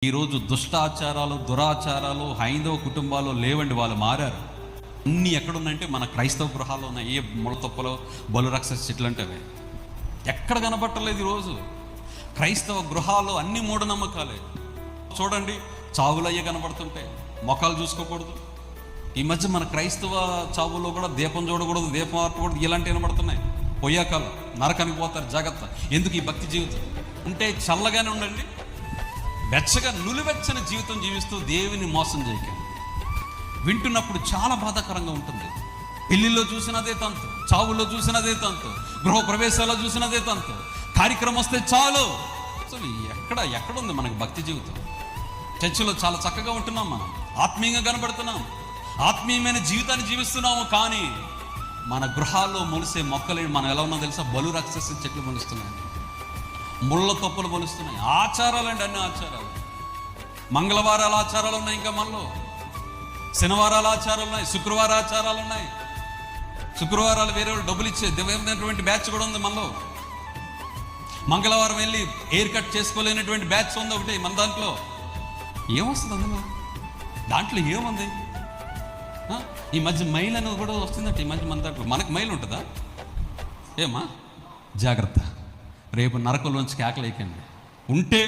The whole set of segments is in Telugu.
ఈరోజు దుష్టాచారాలు, దురాచారాలు హైందవ కుటుంబాలు లేవండి, వాళ్ళు మారారు. అన్నీ ఎక్కడున్నాయంటే మన క్రైస్తవ గృహాల్లో ఉన్నాయి. ఏ ముళ్ళతొప్పలో బలు రాక్షస చెట్లు అంటే అవి ఎక్కడ కనబట్టలేదు. ఈరోజు క్రైస్తవ గృహాల్లో అన్ని మూఢనమ్మకాలే. చూడండి, చావులయ్యే కనబడుతుంటాయి, మొఖాలు చూసుకోకూడదు. ఈ మధ్య మన క్రైస్తవ చావుల్లో కూడా దీపం చూడకూడదు, దీపం ఆపకూడదు, ఇలాంటివి కనబడుతున్నాయి. పొయ్యాకాలం నరకానికి పోతారు, జాగ్రత్త. ఎందుకు ఈ భక్తి జీవితం ఉంటే చల్లగానే ఉండండి, వెచ్చగా నులివెచ్చని జీవితం జీవిస్తూ దేవుని మోసం చేయకండి. వింటున్నప్పుడు చాలా బాధాకరంగా ఉంటుంది. పెళ్లిలో చూసినదే తంతు, చావుల్లో చూసినదే తంతు, గృహ ప్రవేశాల్లో చూసినదే తంతు. కార్యక్రమం వస్తే చాలు. అసలు ఎక్కడుంది మనకు భక్తి జీవితం? చర్చిలో చాలా చక్కగా ఉంటున్నాం, మనం ఆత్మీయంగా కనబడుతున్నాం, ఆత్మీయమైన జీవితాన్ని జీవిస్తున్నాము. కానీ మన గృహాల్లో మొలిసే మొక్కలు మనం ఎలా ఉన్నా తెలుసా? బలు రాక్షస చెట్లు మొలుస్తున్నాయి, ముళ్ళ తొప్పులు మొలుస్తున్నాయి. ఆచారాలండి, అన్ని ఆచారాలు. మంగళవారాల ఆచారాలు ఉన్నాయి, ఇంకా మనలో శనివారాల ఆచారాలు ఉన్నాయి, శుక్రవార ఆచారాలు ఉన్నాయి. శుక్రవారాలు వేరే వాళ్ళు డబ్బులు ఇచ్చే దివ్యమైనటువంటి బ్యాచ్ కూడా ఉంది మనలో. మంగళవారం వెళ్ళి హెయిర్ కట్ చేసుకోలేనటువంటి బ్యాచ్ ఉంది ఒకటి మన దాంట్లో. ఏమొస్తుంది అందులో? దాంట్లో ఏముంది? ఈ మధ్య మైల్ అనేది కూడా వస్తుందంటే ఈ మధ్య మన దాంట్లో. మనకు మైల్ ఉంటుందా? ఏమా జాగ్రత్త, రేపు నరకంలోంచి కేకలేకండి. ఉంటే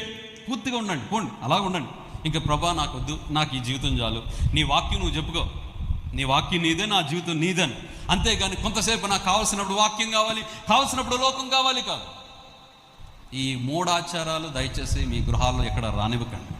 పూర్తిగా ఉండండి, పోండి, అలాగ ఉండండి. ఇంకా ప్రభా నాకు వద్దు, నాకు ఈ జీవితం చాలు, నీ వాక్యం నువ్వు చెప్పుకో, నీ వాక్యం నీదే, నా జీవితం నీదని. అంతేగాని కొంతసేపు నాకు కావాల్సినప్పుడు వాక్యం కావాలి, కావాల్సినప్పుడు లోకం కావాలి కాదు. ఈ మూఢాచారాలు దయచేసి మీ గృహాల్లో ఎక్కడ రానివ్వకండి.